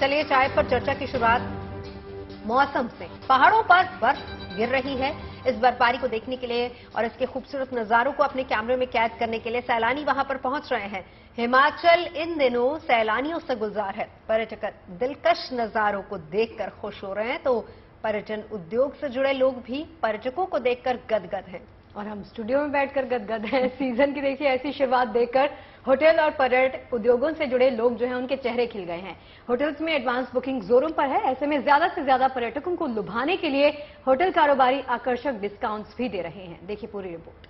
चलिए चाय पर चर्चा की शुरुआत मौसम से। पहाड़ों पर बर्फ गिर रही है। इस बर्फबारी को देखने के लिए और इसके खूबसूरत नजारों को अपने कैमरे में कैद करने के लिए सैलानी वहां पर पहुंच रहे हैं। हिमाचल इन दिनों सैलानियों से गुलजार है। पर्यटक दिलकश नजारों को देखकर खुश हो रहे हैं, तो पर्यटन उद्योग से जुड़े लोग भी पर्यटकों को देखकर गदगद हैं। और हम स्टूडियो में बैठकर गदगद हैं। सीजन की देखिए ऐसी शुरुआत देखकर होटल और पर्यटन उद्योगों से जुड़े लोग जो हैं उनके चेहरे खिल गए हैं। होटल्स में एडवांस बुकिंग जोरों पर है। ऐसे में ज्यादा से ज्यादा पर्यटकों को लुभाने के लिए होटल कारोबारी आकर्षक डिस्काउंट्स भी दे रहे हैं। देखिए पूरी रिपोर्ट।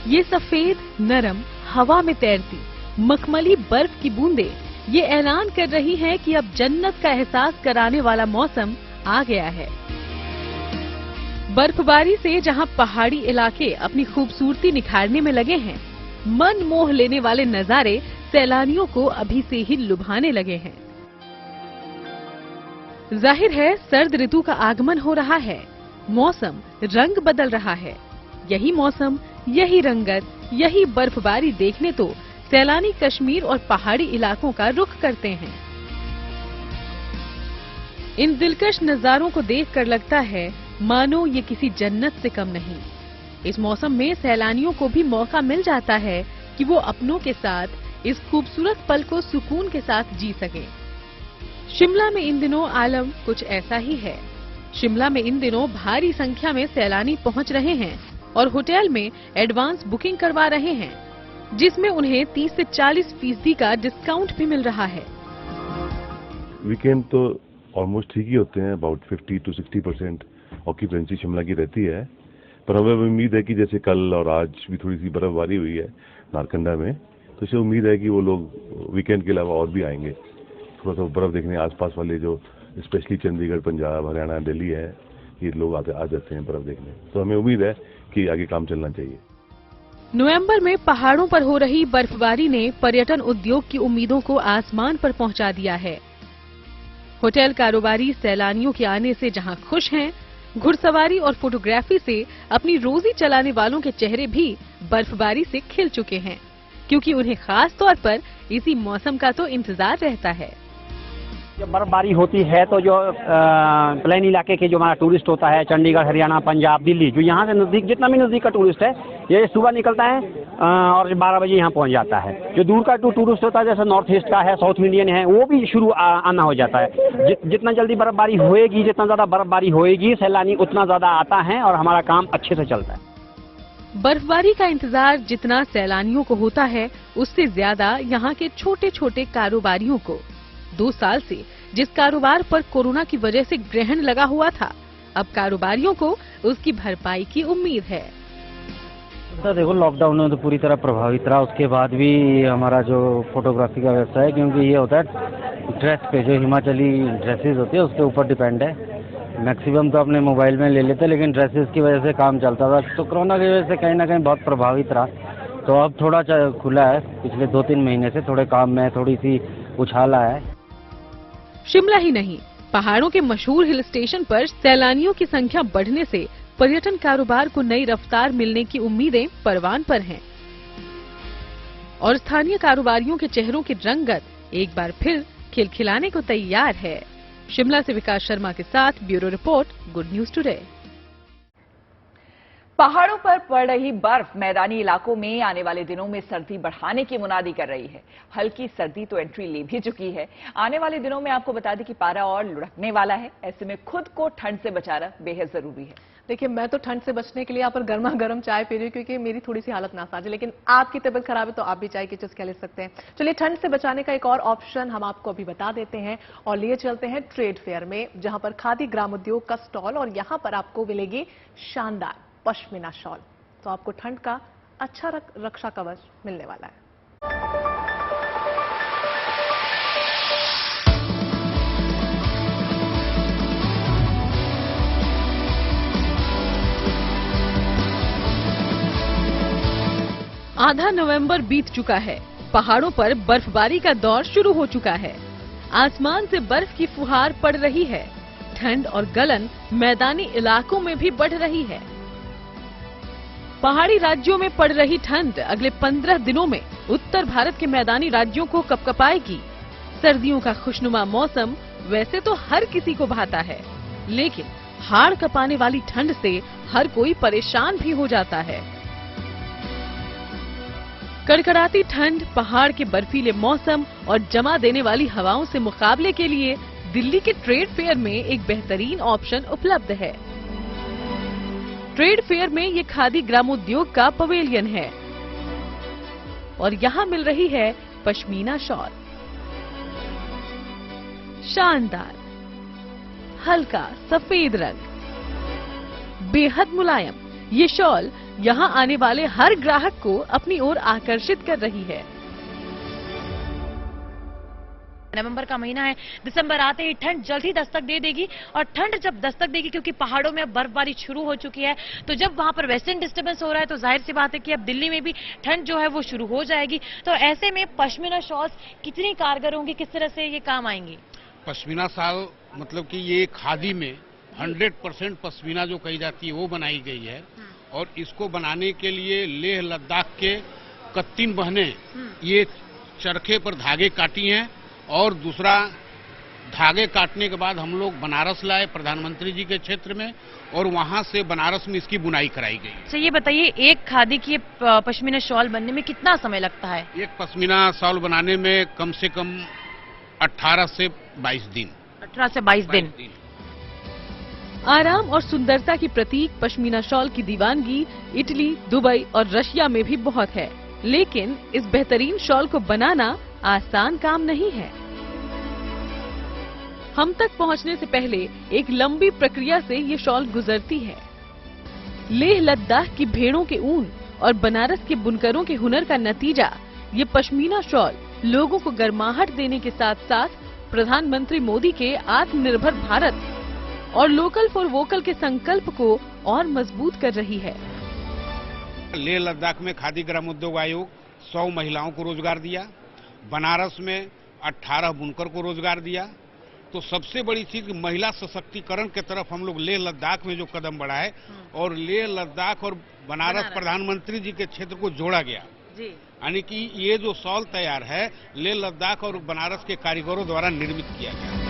ये सफेद नरम हवा में तैरती मखमली बर्फ की बूंदें ये ऐलान कर रही हैं कि अब जन्नत का एहसास कराने वाला मौसम आ गया है। बर्फबारी से जहां पहाड़ी इलाके अपनी खूबसूरती निखारने में लगे हैं, मन मोह लेने वाले नजारे सैलानियों को अभी से ही लुभाने लगे हैं। जाहिर है सर्द ऋतु का आगमन हो रहा है। मौसम रंग बदल रहा है। यही मौसम, यही रंगत, यही बर्फबारी देखने तो सैलानी कश्मीर और पहाड़ी इलाकों का रुख करते हैं। इन दिलकश नजारों को देखकर लगता है मानो ये किसी जन्नत से कम नहीं। इस मौसम में सैलानियों को भी मौका मिल जाता है कि वो अपनों के साथ इस खूबसूरत पल को सुकून के साथ जी सकें। शिमला में इन दिनों आलम कुछ ऐसा ही है। शिमला में इन दिनों भारी संख्या में सैलानी पहुंच रहे हैं और होटल में एडवांस बुकिंग करवा रहे हैं, जिसमें उन्हें 30 से 40% का डिस्काउंट भी मिल रहा है। वीकेंड तो ऑलमोस्ट ठीक ही होते हैं, अबाउट 50 to 60% ऑक्यूपेंसी शिमला की रहती है। पर हमें उम्मीद है कि जैसे कल और आज भी थोड़ी सी बर्फबारी हुई है नारकंडा में, तो इससे उम्मीद है कि वो लोग वीकेंड के अलावा और भी आएंगे थोड़ा सा बर्फ देखने। आसपास वाले जो स्पेशली चंडीगढ़, पंजाब, हरियाणा, दिल्ली है, ये लोग आ जाते हैं बर्फ देखने। तो हमें उम्मीद है कि आगे काम चलना चाहिए। नवंबर में पहाड़ों पर हो रही बर्फबारी ने पर्यटन उद्योग की उम्मीदों को आसमान पर पहुंचा दिया है। होटल कारोबारी सैलानियों के आने से जहां खुश हैं, घुड़सवारी और फोटोग्राफी से अपनी रोजी चलाने वालों के चेहरे भी बर्फबारी से खिल चुके हैं, क्योंकि उन्हें खास तौर पर इसी मौसम का तो इंतजार रहता है। जब बर्फबारी होती है तो जो प्लेन इलाके के जो हमारा टूरिस्ट होता है, चंडीगढ़, हरियाणा, पंजाब, दिल्ली, जो यहाँ से नजदीक जितना भी नजदीक का टूरिस्ट है, ये सुबह निकलता है और 12 बजे यहाँ पहुँच जाता है। जो दूर का टूरिस्ट होता है, जैसे नॉर्थ ईस्ट का है, साउथ इंडियन है, वो भी शुरू आना हो जाता है। जितना जल्दी बर्फबारी होएगी, जितना ज्यादा बर्फबारी होएगी, सैलानी उतना ज्यादा आता है और हमारा काम अच्छे से चलता है। बर्फबारी का इंतजार जितना सैलानियों को होता है, उससे ज्यादा यहाँ के छोटे छोटे कारोबारियों को। 2 साल से जिस कारोबार पर कोरोना की वजह से ग्रहण लगा हुआ था, अब कारोबारियों को उसकी भरपाई की उम्मीद है। सर देखो, लॉकडाउन में तो पूरी तरह प्रभावित रहा। उसके बाद भी हमारा जो फोटोग्राफी का व्यवसाय है, क्योंकि ये होता है ड्रेस पे, जो हिमाचली ड्रेसेस होती है उसके ऊपर डिपेंड है। मैक्सिमम तो अपने मोबाइल में ले लेते, लेकिन ड्रेसेस की वजह से काम चलता था। तो कोरोना की वजह से कहीं ना कहीं बहुत प्रभावित रहा। तो अब थोड़ा खुला है, पिछले 2-3 महीने से थोड़े काम में थोड़ी सी उछाल आया है। शिमला ही नहीं, पहाड़ों के मशहूर हिल स्टेशन पर सैलानियों की संख्या बढ़ने से पर्यटन कारोबार को नई रफ्तार मिलने की उम्मीदें परवान पर हैं। और स्थानीय कारोबारियों के चेहरों की रंगत एक बार फिर खिलखिलाने को तैयार है। शिमला से विकास शर्मा के साथ bureau report, good news today. पहाड़ों पर पड़ रही बर्फ मैदानी इलाकों में आने वाले दिनों में सर्दी बढ़ाने की मुनादी कर रही है। हल्की सर्दी तो एंट्री ले भी चुकी है। आने वाले दिनों में आपको बता दें कि पारा और लुढ़कने वाला है। ऐसे में खुद को ठंड से बचाना बेहद जरूरी है। देखिए, मैं तो ठंड से बचने के लिए यहाँ पर गर्मा गर्म चाय पी रही हूँ, क्योंकि मेरी थोड़ी सी हालत नासाज है। लेकिन आपकी तबीयत खराब है तो आप भी चाय की चुस्कियां ले सकते हैं। चलिए, ठंड से बचाने का एक और ऑप्शन हम आपको अभी बता देते हैं और लिए चलते हैं ट्रेड फेयर में, जहां पर खादी ग्राम उद्योग का स्टॉल, और यहाँ पर आपको मिलेगी शानदार पश्मीना शॉल। तो आपको ठंड का अच्छा रक्षा कवच मिलने वाला है। आधा नवंबर बीत चुका है। पहाड़ों पर बर्फबारी का दौर शुरू हो चुका है। आसमान से बर्फ की फुहार पड़ रही है। ठंड और गलन मैदानी इलाकों में भी बढ़ रही है। पहाड़ी राज्यों में पड़ रही ठंड अगले 15 दिनों में उत्तर भारत के मैदानी राज्यों को कपकपाएगी। सर्दियों का खुशनुमा मौसम वैसे तो हर किसी को भाता है, लेकिन हाड़ कपाने वाली ठंड से हर कोई परेशान भी हो जाता है। कड़कड़ाती ठंड, पहाड़ के बर्फीले मौसम और जमा देने वाली हवाओं से मुकाबले के लिए दिल्ली के ट्रेड फेयर में एक बेहतरीन ऑप्शन उपलब्ध है। ट्रेड फेयर में ये खादी ग्रामोद्योग का पवेलियन है और यहाँ मिल रही है पश्मीना शॉल। शानदार, हल्का सफेद रंग, बेहद मुलायम, ये शॉल यहाँ आने वाले हर ग्राहक को अपनी ओर आकर्षित कर रही है। नवंबर का महीना है, दिसंबर आते ही ठंड जल्द ही दस्तक दे देगी। और ठंड जब दस्तक देगी, क्योंकि पहाड़ों में अब बर्फबारी शुरू हो चुकी है, तो जब वहां पर वेस्टर्न डिस्टर्बेंस हो रहा है तो जाहिर सी बात है कि अब दिल्ली में भी ठंड जो है वो शुरू हो जाएगी। तो ऐसे में पश्मीना शॉल्स कितनी कारगर होंगी, किस तरह से ये काम आएंगी? पश्मीना शाल मतलब कि ये खादी में 100% पश्मीना जो कही जाती है वो बनाई गई है। और इसको बनाने के लिए लेह लद्दाख के कत्तिन बहने ये चरखे पर धागे काटी हैं। और दूसरा, धागे काटने के बाद हम लोग बनारस लाए प्रधानमंत्री जी के क्षेत्र में, और वहां से बनारस में इसकी बुनाई कराई गई। अच्छा, ये बताइए, एक खादी की पश्मीना शॉल बनने में कितना समय लगता है? एक पश्मीना शॉल बनाने में कम से कम 18 से 22 दिन। 18 से 22 दिन। आराम और सुंदरता की प्रतीक पश्मीना शॉल की दीवानगी इटली, दुबई और रशिया में भी बहुत है, लेकिन इस बेहतरीन शॉल को बनाना आसान काम नहीं है। हम तक पहुंचने से पहले एक लंबी प्रक्रिया से ये शॉल गुजरती है। लेह लद्दाख की भेड़ों के ऊन और बनारस के बुनकरों के हुनर का नतीजा ये पश्मीना शॉल लोगों को गर्माहट देने के साथ साथ प्रधानमंत्री मोदी के आत्मनिर्भर भारत और लोकल फॉर वोकल के संकल्प को और मजबूत कर रही है। लेह लद्दाख में खादी ग्रामोद्योग आयोग 100 महिलाओं को रोजगार दिया, बनारस में 18 बुनकर को रोजगार दिया। तो सबसे बड़ी चीज महिला सशक्तिकरण के तरफ हम लोग लेह लद्दाख में जो कदम बढ़ाए, और लेह लद्दाख और बनारस प्रधानमंत्री जी के क्षेत्र को जोड़ा गया। यानी कि ये जो शॉल तैयार है लेह लद्दाख और बनारस के कारीगरों द्वारा निर्मित किया गया।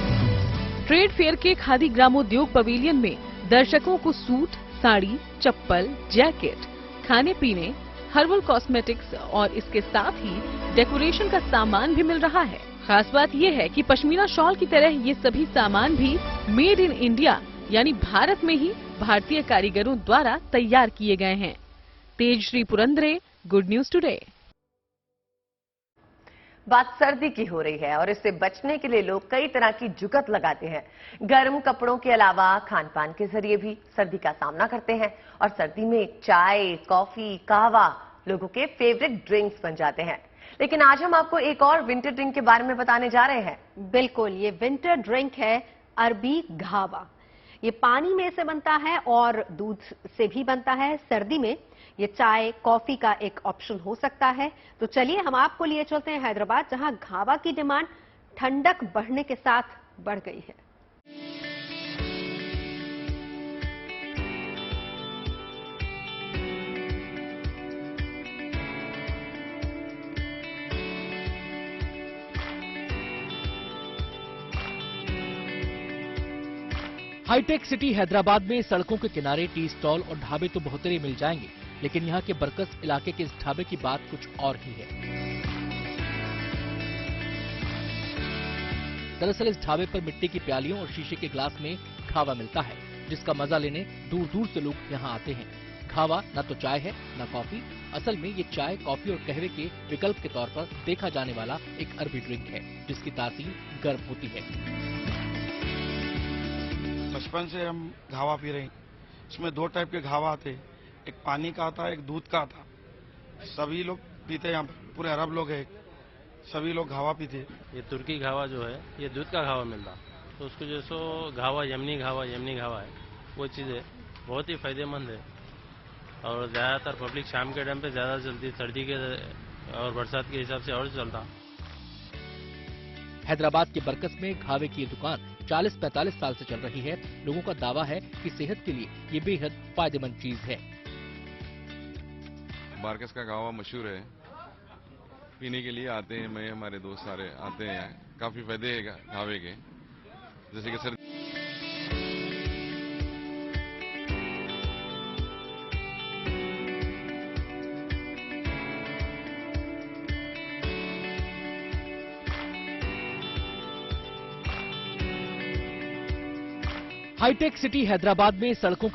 ट्रेड फेयर के खादी ग्रामोद्योग पवेलियन में दर्शकों को सूट, साड़ी, चप्पल, जैकेट, खाने पीने, हर्बल कॉस्मेटिक्स और इसके साथ ही डेकोरेशन का सामान भी मिल रहा है। खास बात यह है कि पश्मीना शॉल की तरह ये सभी सामान भी मेड इन इंडिया यानी भारत में ही भारतीय कारीगरों द्वारा तैयार किए गए हैं। Tejashree Purandare, good news today. बात सर्दी की हो रही है और इससे बचने के लिए लोग कई तरह की जुगत लगाते हैं। गर्म कपड़ों के अलावा खान पान के जरिए भी सर्दी का सामना करते हैं और सर्दी में चाय, कॉफी, कहवा लोगों के फेवरेट ड्रिंक्स बन जाते हैं। लेकिन आज हम आपको एक और विंटर ड्रिंक के बारे में बताने जा रहे हैं। बिल्कुल, ये विंटर ड्रिंक है अरबी कहवा। ये पानी में से बनता है और दूध से भी बनता है। सर्दी में ये चाय, कॉफी का एक ऑप्शन हो सकता है। तो चलिए हम आपको लिए चलते हैं हैदराबाद, जहां कहवा की डिमांड ठंडक बढ़ने के साथ बढ़ गई है। हाईटेक सिटी हैदराबाद में सड़कों के किनारे टी स्टॉल और ढाबे तो बहुतेरे मिल जाएंगे, लेकिन यहाँ के बरकस इलाके के इस ढाबे की बात कुछ और ही है। दरअसल इस ढाबे पर मिट्टी की प्यालियों और शीशे के ग्लास में कहवा मिलता है, जिसका मजा लेने दूर दूर से लोग यहाँ आते हैं। कहवा न तो चाय है न कॉफी, असल में ये चाय, कॉफी और कहवे के विकल्प के तौर पर देखा जाने वाला एक अरबी ड्रिंक है, जिसकी तासीर गर्म होती है। बचपन से हम कहवा पी रहे हैं। इसमें 2 टाइप के कहवा आते हैं, एक पानी का आता है, एक दूध का आता है। सभी लोग पीते हैं, यहाँ पूरे अरब लोग हैं, सभी लोग कहवा पीते हैं। ये तुर्की कहवा जो है ये दूध का कहवा मिलता, तो उसको जैसो कहवा यमनी कहवा है, वो चीज़ है बहुत ही फायदेमंद है। और ज़्यादातर पब्लिक शाम के टाइम पे ज़्यादा चलती, सर्दी के और बरसात के हिसाब से और चलता। हैदराबाद के बरकस में घावे की ये दुकान 40-45 साल से चल रही है। लोगों का दावा है कि सेहत के लिए ये बेहद फायदेमंद चीज है। बरकस का घावा मशहूर है, पीने के लिए आते हैं, मैं हमारे दोस्त सारे आते हैं। काफी फायदे है घावे के, जैसे कि सर हाईटेक सिटी हैदराबाद में सड़कों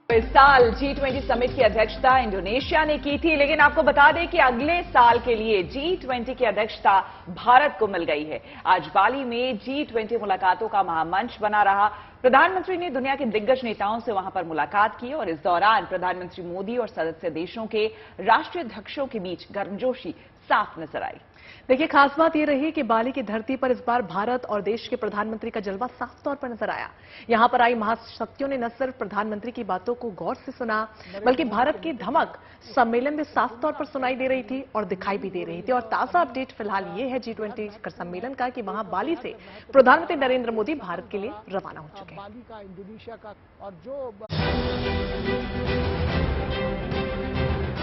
इस साल G20 समिट की अध्यक्षता इंडोनेशिया ने की थी, लेकिन आपको बता दें कि अगले साल के लिए G20 की अध्यक्षता भारत को मिल गई है। आज बाली में G20 मुलाकातों का महामंच बना रहा। प्रधानमंत्री ने दुनिया के दिग्गज नेताओं से वहां पर मुलाकात की और इस दौरान प्रधानमंत्री मोदी और सदस्य देशों के राष्ट्रीय अध्यक्षों के बीच गर्मजोशी साफ नजर आई। देखिए, खास बात यह रही कि बाली की धरती पर इस बार भारत और देश के प्रधानमंत्री का जलवा साफ तौर पर नजर आया। यहां पर आई महाशक्तियों ने न सिर्फ प्रधानमंत्री की बातों को गौर से सुना, बल्कि भारत की धमक सम्मेलन में साफ तौर पर सुनाई दे रही थी और दिखाई भी दे रही थी। और ताजा अपडेट फिलहाल ये है G20 सम्मेलन का कि वहां बाली से प्रधानमंत्री नरेंद्र मोदी भारत के लिए रवाना हो चुके हैं।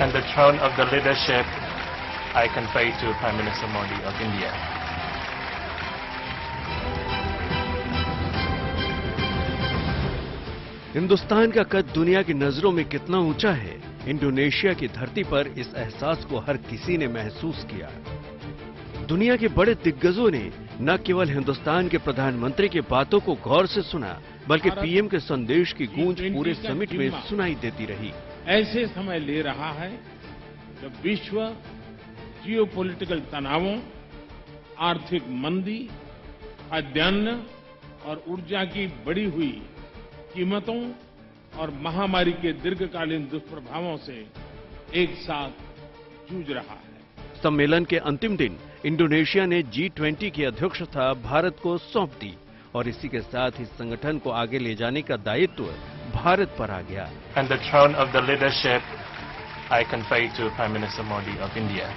And the throne of the leadership I convey to Prime Minister Modi of India. Hindustan का कद दुनिया की नजरों में कितना ऊंचा है, इंडोनेशिया की धरती पर इस एहसास को हर किसी ने महसूस किया। दुनिया के बड़े दिग्गजों ने न केवल हिंदुस्तान के प्रधानमंत्री की बातों को गौर से सुना, बल्कि पीएम के संदेश की गूंज पूरे समिट में सुनाई देती रही। ऐसे समय ले रहा है जब विश्व जियोपॉलिटिकल तनावों, आर्थिक मंदी, खाद्यान्न और ऊर्जा की बढ़ी हुई कीमतों और महामारी के दीर्घकालीन दुष्प्रभावों से एक साथ जूझ रहा है। सम्मेलन के अंतिम दिन इंडोनेशिया ने G20 की अध्यक्षता भारत को सौंप दी और इसी के साथ ही संगठन को आगे ले जाने का दायित्व भारत पर आ गया। And the throne of the leadership I convey to Prime Minister Modi of India.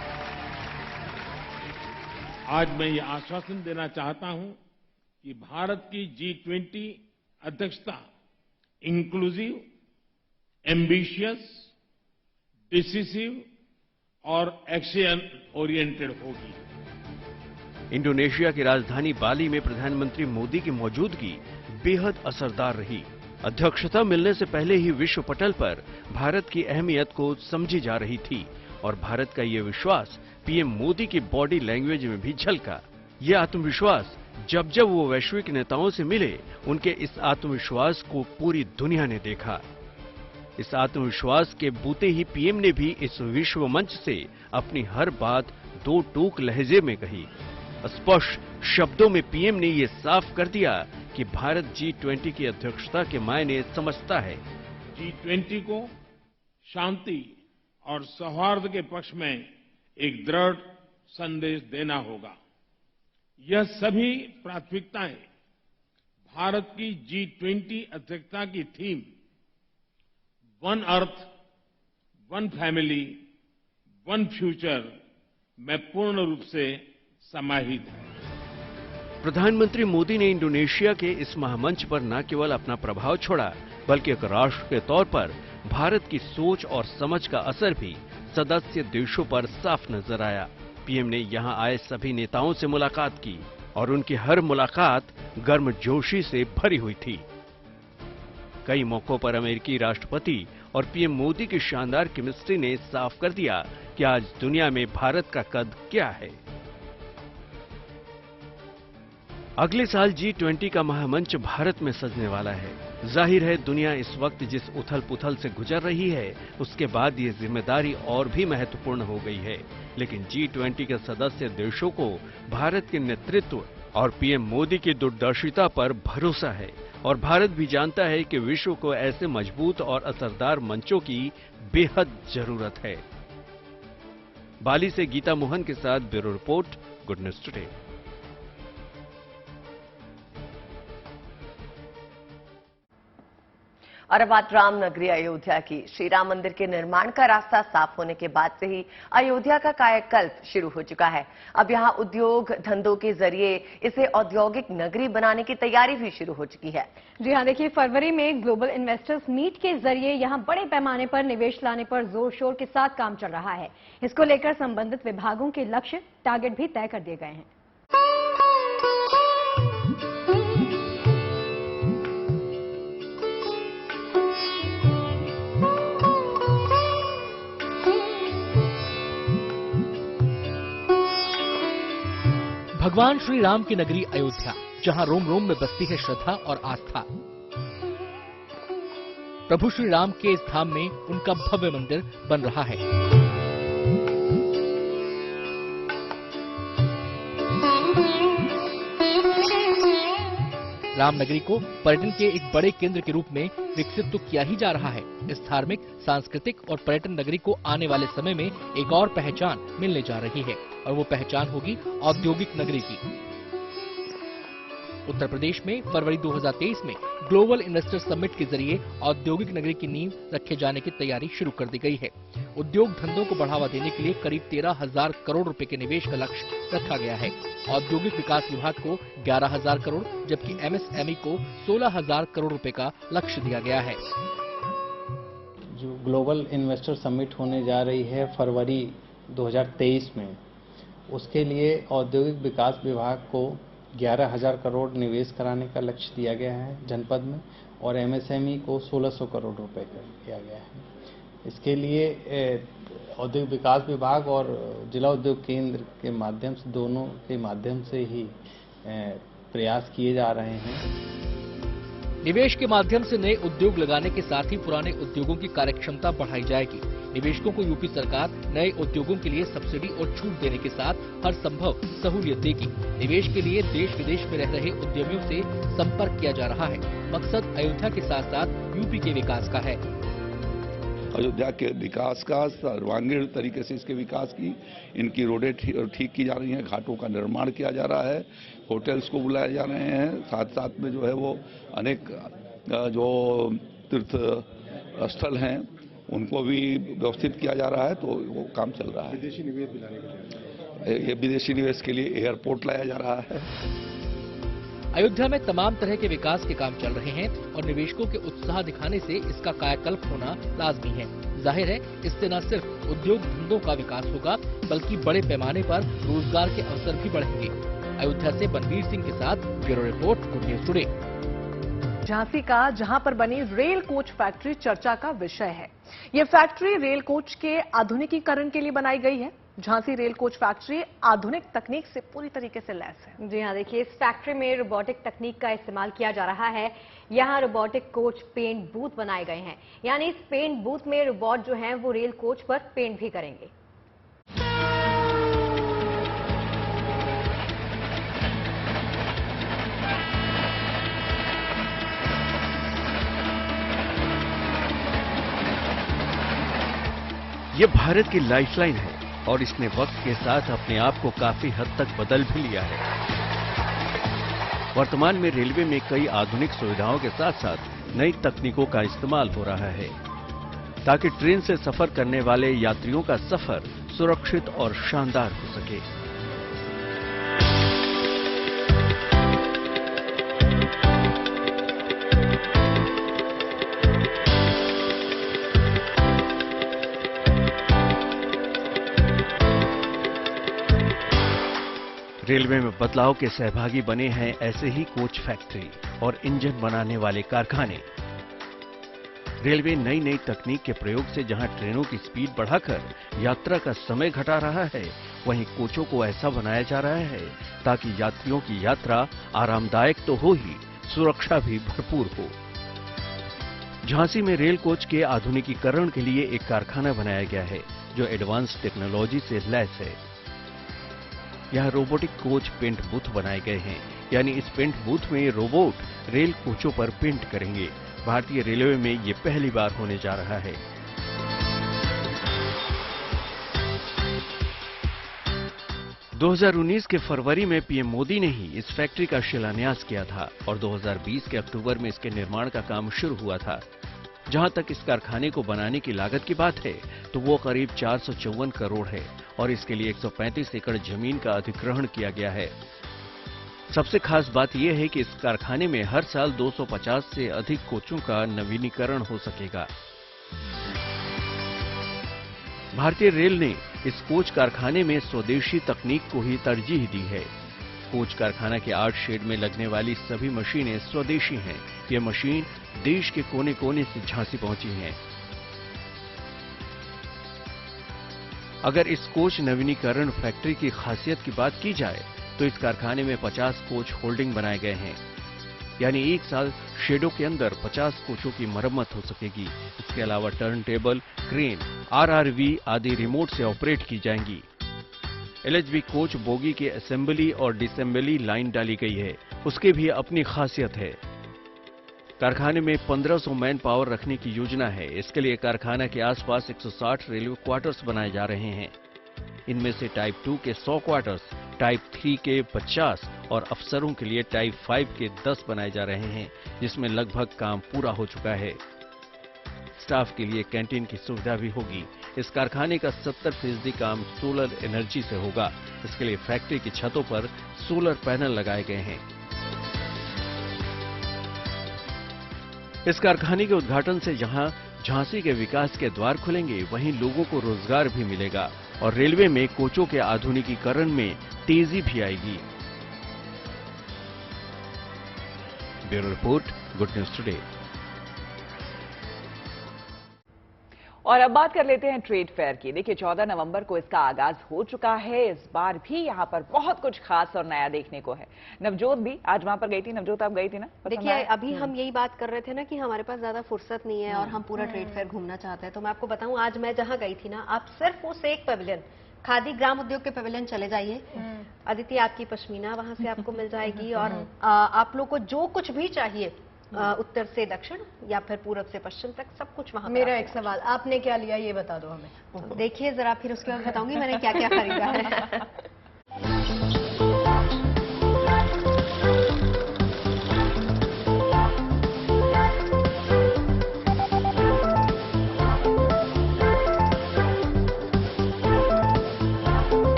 आज मैं ये आश्वासन देना चाहता हूं कि भारत की G20 अध्यक्षता इंक्लूसिव, एम्बिशियस, डिसिसिव और एक्शन ओरिएंटेड होगी। इंडोनेशिया की राजधानी बाली में प्रधानमंत्री मोदी की मौजूदगी बेहद असरदार रही। अध्यक्षता मिलने से पहले ही विश्व पटल पर भारत की अहमियत को समझी जा रही थी और भारत का ये विश्वास पीएम मोदी की बॉडी लैंग्वेज में भी झलका। ये आत्मविश्वास जब जब वो वैश्विक नेताओं से मिले, उनके इस आत्मविश्वास को पूरी दुनिया ने देखा। इस आत्मविश्वास के बूते ही पीएम ने भी इस विश्व मंच से अपनी हर बात दो टूक लहजे में कही। स्पष्ट शब्दों में पीएम ने ये साफ कर दिया कि भारत G20 की अध्यक्षता के मायने समझता है। G20 को शांति और सौहार्द के पक्ष में एक दृढ़ संदेश देना होगा। यह सभी प्राथमिकताएं भारत की G20 अध्यक्षता की theme one earth, one family, one future में पूर्ण रूप से समाहित है। प्रधानमंत्री मोदी ने इंडोनेशिया के इस महामंच पर न केवल अपना प्रभाव छोड़ा, बल्कि एक राष्ट्र के तौर पर भारत की सोच और समझ का असर भी सदस्य देशों पर साफ नजर आया। पीएम ने यहां आए सभी नेताओं से मुलाकात की और उनकी हर मुलाकात गर्मजोशी से भरी हुई थी। कई मौकों पर अमेरिकी राष्ट्रपति और पीएम मोदी की शानदार केमिस्ट्री ने साफ कर दिया कि आज दुनिया में भारत का कद क्या है। अगले साल G20 का महामंच भारत में सजने वाला है। जाहिर है दुनिया इस वक्त जिस उथल पुथल से गुजर रही है, उसके बाद ये जिम्मेदारी और भी महत्वपूर्ण हो गई है। लेकिन G20 के सदस्य देशों को भारत के नेतृत्व और पीएम मोदी की दूरदर्शिता पर भरोसा है और भारत भी जानता है कि विश्व को ऐसे मजबूत और असरदार मंचों की बेहद जरूरत है। बाली से गीता मोहन के साथ bureau report, good news today. और अब बात राम नगरी अयोध्या की। श्री राम मंदिर के निर्माण का रास्ता साफ होने के बाद से ही अयोध्या का कायाकल्प शुरू हो चुका है। अब यहां उद्योग धंधों के जरिए इसे औद्योगिक नगरी बनाने की तैयारी भी शुरू हो चुकी है। जी हाँ, देखिए फरवरी में ग्लोबल इन्वेस्टर्स मीट के जरिए यहां बड़े पैमाने पर निवेश लाने पर जोर शोर के साथ काम चल रहा है। इसको लेकर संबंधित विभागों के लक्ष्य टारगेट भी तय कर दिए गए हैं। भगवान श्री राम की नगरी अयोध्या, जहां रोम रोम में बसती है श्रद्धा और आस्था। प्रभु श्री राम के इस धाम में उनका भव्य मंदिर बन रहा है। राम नगरी को पर्यटन के एक बड़े केंद्र के रूप में विकसित तो किया ही जा रहा है। इस धार्मिक, सांस्कृतिक और पर्यटन नगरी को आने वाले समय में एक और पहचान मिलने जा रही है, और वो पहचान होगी औद्योगिक नगरी की। उत्तर प्रदेश में फरवरी 2023 में ग्लोबल इन्वेस्टर समिट के जरिए औद्योगिक नगरी की नींव रखे जाने की तैयारी शुरू कर दी गई है। उद्योग धंधों को बढ़ावा देने के लिए करीब 13,000 करोड़ रुपए के निवेश का लक्ष्य रखा गया है। औद्योगिक विकास विभाग को 11,000 करोड़ जबकि एमएसएमई को 16,000 करोड़ रुपए का लक्ष्य दिया गया है। जो ग्लोबल इन्वेस्टर समिट होने जा रही है फरवरी 2023 में, उसके लिए औद्योगिक विकास विभाग को 11,000 करोड़ निवेश कराने का लक्ष्य दिया गया है जनपद में, और एमएसएमई को 1,600 करोड़ रुपए का दिया गया है। इसके लिए औद्योगिक विकास विभाग और जिला उद्योग केंद्र के माध्यम से, दोनों के माध्यम से ही प्रयास किए जा रहे हैं। निवेश के माध्यम से नए उद्योग लगाने के साथ ही पुराने उद्योगों की कार्यक्षमता बढ़ाई जाएगी। निवेशकों को यूपी सरकार नए उद्योगों के लिए सब्सिडी और छूट देने के साथ हर संभव सहूलियत देगी। निवेश के लिए देश विदेश में रह रहे उद्यमियों से संपर्क किया जा रहा है। मकसद अयोध्या के साथ साथ यूपी के विकास का है। अयोध्या के विकास का, सर्वांगीण तरीके से इसके विकास की, इनकी रोडें ठीक की जा रही हैं, घाटों का निर्माण किया जा रहा है, होटल्स को बुलाए जा रहे हैं, साथ साथ में जो है वो अनेक जो तीर्थ स्थल हैं उनको भी व्यवस्थित किया जा रहा है। तो वो काम चल रहा है। विदेशी निवेश भी लाने के लिए, विदेशी निवेश के लिए एयरपोर्ट लाया जा रहा है। अयोध्या में तमाम तरह के विकास के काम चल रहे हैं और निवेशकों के उत्साह दिखाने से इसका कायाकल्प होना लाजमी है। जाहिर है, इससे न सिर्फ उद्योग धंधों का विकास होगा बल्कि बड़े पैमाने पर रोजगार के अवसर भी बढ़ेंगे। अयोध्या से बनवीर सिंह के साथ bureau report, good news today. Jhansi का जहां पर बनी रेल कोच फैक्ट्री चर्चा का विषय है। ये फैक्ट्री रेल कोच के आधुनिकीकरण के लिए बनाई गई है। झांसी रेल कोच फैक्ट्री आधुनिक तकनीक से पूरी तरीके से लैस है। जी हाँ, देखिए इस फैक्ट्री में रोबोटिक तकनीक का इस्तेमाल किया जा रहा है। यहाँ रोबोटिक कोच पेंट बूथ बनाए गए हैं, यानी इस पेंट बूथ में रोबोट जो हैं वो रेल कोच पर पेंट भी करेंगे। ये भारत की लाइफलाइन है और इसने वक्त के साथ अपने आप को काफी हद तक बदल भी लिया है। वर्तमान में रेलवे में कई आधुनिक सुविधाओं के साथ साथ नई तकनीकों का इस्तेमाल हो रहा है ताकि ट्रेन से सफर करने वाले यात्रियों का सफर सुरक्षित और शानदार हो सके। रेलवे में बदलाव के सहभागी बने हैं ऐसे ही कोच फैक्ट्री और इंजन बनाने वाले कारखाने। रेलवे नई नई तकनीक के प्रयोग से जहां ट्रेनों की स्पीड बढ़ाकर यात्रा का समय घटा रहा है, वहीं कोचों को ऐसा बनाया जा रहा है ताकि यात्रियों की यात्रा आरामदायक तो हो ही, सुरक्षा भी भरपूर हो। झांसी में रेल कोच के आधुनिकीकरण के लिए एक कारखाना बनाया गया है जो एडवांस टेक्नोलॉजी से लैस है। यहाँ रोबोटिक कोच पेंट बूथ बनाए गए हैं, यानी इस पेंट बूथ में रोबोट रेल कोचों पर पेंट करेंगे। भारतीय रेलवे में ये पहली बार होने जा रहा है। – 2019 के फरवरी में पीएम मोदी ने ही इस फैक्ट्री का शिलान्यास किया था और 2020 के अक्टूबर में इसके निर्माण का काम शुरू हुआ था। जहां तक इस कारखाने को बनाने की लागत की बात है तो वो करीब 454 करोड़ है और इसके लिए 135 एकड़ जमीन का अधिग्रहण किया गया है। सबसे खास बात यह है कि इस कारखाने में हर साल 250 से अधिक कोचों का नवीनीकरण हो सकेगा। भारतीय रेल ने इस कोच कारखाने में स्वदेशी तकनीक को ही तरजीह दी है। कोच कारखाना के 8 शेड में लगने वाली सभी मशीनें स्वदेशी हैं। ये मशीन देश के कोने कोने से झांसी पहुंची हैं। अगर इस कोच नवीनीकरण फैक्ट्री की खासियत की बात की जाए तो इस कारखाने में 50 कोच होल्डिंग बनाए गए हैं, यानी एक साल शेडों के अंदर 50 कोचों की मरम्मत हो सकेगी। इसके अलावा टर्न टेबल, क्रेन, आरआरवी आदि रिमोट से ऑपरेट की जाएंगी। एलएचबी कोच बोगी के असेंबली और डिसेंबली लाइन डाली गई है, उसकी भी अपनी खासियत है। कारखाने में 1500 मैन पावर रखने की योजना है। इसके लिए कारखाना के आसपास 160 रेलवे क्वार्टर्स बनाए जा रहे हैं। इनमें से टाइप 2 के 100 क्वार्टर्स, टाइप 3 के 50 और अफसरों के लिए टाइप 5 के 10 बनाए जा रहे हैं, जिसमें लगभग काम पूरा हो चुका है। स्टाफ के लिए कैंटीन की सुविधा भी होगी। इस कारखाने का 70% काम सोलर एनर्जी से होगा। इसके लिए फैक्ट्री की छतों पर सोलर पैनल लगाए गए हैं। इस कारखाने के उद्घाटन से जहां झांसी के विकास के द्वार खुलेंगे, वहीं लोगों को रोजगार भी मिलेगा और रेलवे में कोचों के आधुनिकीकरण में तेजी भी आएगी। Bureau report, good news today. और अब बात कर लेते हैं ट्रेड फेयर की। देखिए 14 नवंबर को इसका आगाज हो चुका है। इस बार भी यहाँ पर बहुत कुछ खास और नया देखने को है। नवजोत भी आज वहां पर गई थी। नवजोत, आप गई थी ना? देखिए अभी हम यही बात कर रहे थे ना कि हमारे पास ज्यादा फुर्सत नहीं है और हम पूरा ट्रेड फेयर घूमना चाहते हैं। तो मैं आपको बताऊं, आज मैं जहाँ गई थी ना, आप सिर्फ उस एक पेविलियन, खादी ग्राम उद्योग के पेविलियन चले जाइए। अदिति, आपकी पश्मीना वहां से आपको मिल जाएगी और आप लोग को जो कुछ भी चाहिए उत्तर से दक्षिण या फिर पूरब से पश्चिम तक सब कुछ वहां। मेरा एक सवाल, आपने क्या लिया ये बता दो हमें। देखिए जरा, फिर उसके बाद बताऊंगी मैंने क्या क्या खरीदा है।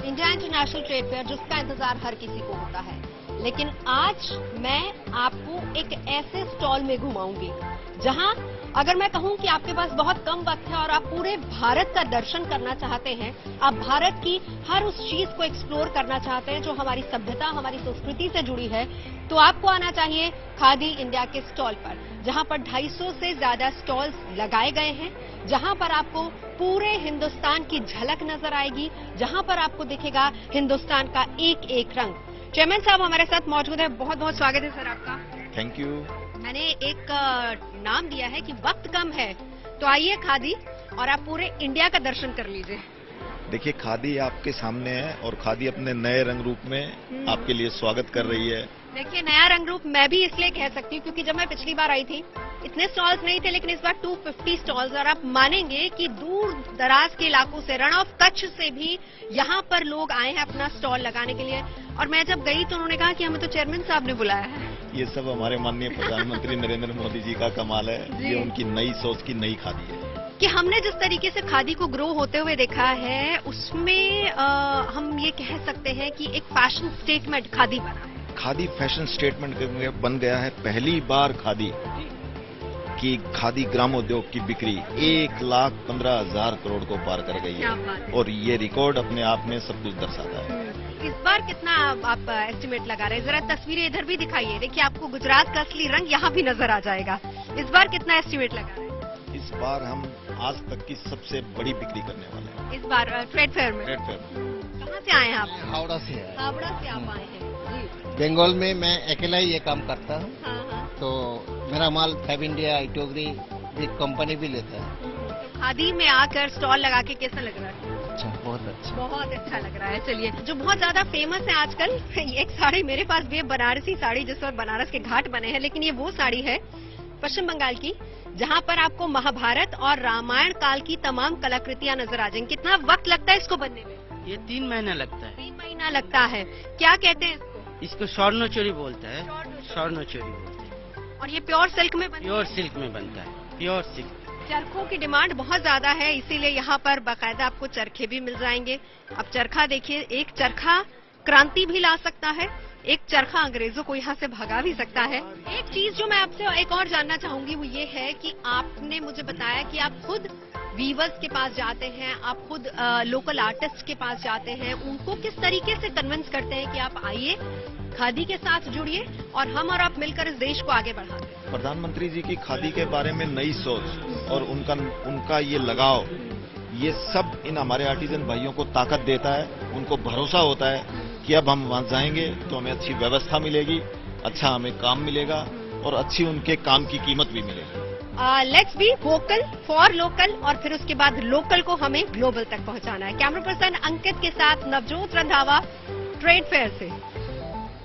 इंडिया इंटरनेशनल ट्रेड फेयर, जिसका इंतजार हर किसी को होता है, लेकिन आज मैं आपको एक ऐसे स्टॉल में घुमाऊंगी जहां अगर मैं कहूं कि आपके पास बहुत कम वक्त है और आप पूरे भारत का दर्शन करना चाहते हैं, आप भारत की हर उस चीज को एक्सप्लोर करना चाहते हैं जो हमारी सभ्यता, हमारी संस्कृति से जुड़ी है, तो आपको आना चाहिए खादी इंडिया के स्टॉल पर, जहां पर 250 से ज्यादा स्टॉल्स लगाए गए हैं, जहां पर आपको पूरे हिंदुस्तान की झलक नजर आएगी, जहां पर आपको दिखेगा हिंदुस्तान का एक एक रंग। चेयरमैन साहब हमारे साथ मौजूद है, बहुत बहुत स्वागत है सर आपका। Thank you. मैंने एक नाम दिया है कि वक्त कम है, तो आइए खादी और आप पूरे इंडिया का दर्शन कर लीजिए। देखिए खादी आपके सामने है और खादी अपने नए रंग रूप में आपके लिए स्वागत कर रही है। देखिए नया रंग रूप मैं भी इसलिए कह सकती हूँ क्योंकि जब मैं पिछली बार आई थी इतने स्टॉल्स नहीं थे, लेकिन इस बार 250 स्टॉल्स, और आप मानेंगे कि दूर दराज के इलाकों से, रण ऑफ कच्छ से भी यहाँ पर लोग आए हैं अपना स्टॉल लगाने के लिए। और मैं जब गई तो उन्होंने कहा कि हमें तो चेयरमैन साहब ने बुलाया है। ये सब हमारे माननीय प्रधानमंत्री नरेंद्र मोदी जी का कमाल है। ये उनकी नई सोच की नई खादी है कि हमने जिस तरीके से खादी को ग्रो होते हुए देखा है, उसमें हम ये कह सकते हैं कि एक फैशन स्टेटमेंट खादी बना है। खादी फैशन स्टेटमेंट बन गया है। पहली बार खादी की खादी ग्राम उद्योग की बिक्री 1,15,000 करोड़ को पार कर गई है और ये रिकॉर्ड अपने आप में सब कुछ दर्शाता है। इस बार कितना आप एस्टिमेट लगा रहे हैं? जरा तस्वीरें इधर भी दिखाइए। देखिए आपको गुजरात का असली रंग यहाँ भी नजर आ जाएगा। इस बार कितना एस्टिमेट लगा रहे हैं? इस बार हम आज तक की सबसे बड़ी बिक्री करने वाले हैं इस बार ट्रेड फेयर में। कहाँ से आए हैं आप? हावड़ा से है। हावड़ा से आप आए हैं जी। बंगाल में मैं अकेला ही ये काम करता हूँ, तो मेरा माल फैब इंडिया, इटोग्री भी कंपनी भी लेता है। खादी में आकर स्टॉल लगा के कैसा लग रहा है? अच्छा, बहुत अच्छा, बहुत अच्छा लग रहा है। चलिए, जो बहुत ज्यादा फेमस है आजकल, एक साड़ी मेरे पास भी है, बनारसी साड़ी, जिस पर बनारस के घाट बने हैं, लेकिन ये वो साड़ी है पश्चिम बंगाल की, जहाँ पर आपको महाभारत और रामायण काल की तमाम कलाकृतियां नजर आ जाएंगी। कितना वक्त लगता है इसको बनने में? ये 3 महीना लगता है। 3 महीना लगता है। क्या कहते हैं इसको? इसको स्वर्णचूड़ी बोलता है, स्वर्णचूड़ी बोलते हैं। और ये प्योर सिल्क में प्योर सिल्क में बनता है, प्योर सिल्क। चरखों की डिमांड बहुत ज्यादा है, इसीलिए यहाँ पर बाकायदा आपको चरखे भी मिल जाएंगे। अब चरखा देखिए, एक चरखा क्रांति भी ला सकता है, एक चरखा अंग्रेजों को यहाँ से भगा भी सकता है। एक चीज जो मैं आपसे एक और जानना चाहूंगी वो ये है कि आपने मुझे बताया कि आप खुद वीवर्स के पास जाते हैं, आप खुद लोकल आर्टिस्ट के पास जाते हैं, उनको किस तरीके से कन्विंस करते हैं कि आप आइए, खादी के साथ जुड़िए और हम और आप मिलकर इस देश को आगे बढ़ाते हैं। प्रधानमंत्री जी की खादी के बारे में नई सोच और उनका ये लगाव, ये सब इन हमारे आर्टिजन भाइयों को ताकत देता है। उनको भरोसा होता है कि अब हम वहां जाएंगे तो हमें अच्छी व्यवस्था मिलेगी, अच्छा हमें काम मिलेगा और अच्छी उनके काम की कीमत भी मिलेगी। Let's be vocal for local और फिर उसके बाद लोकल को हमें ग्लोबल तक पहुंचाना है। कैमरा पर्सन अंकित के साथ नवजोत रंधावा, ट्रेड फेयर से।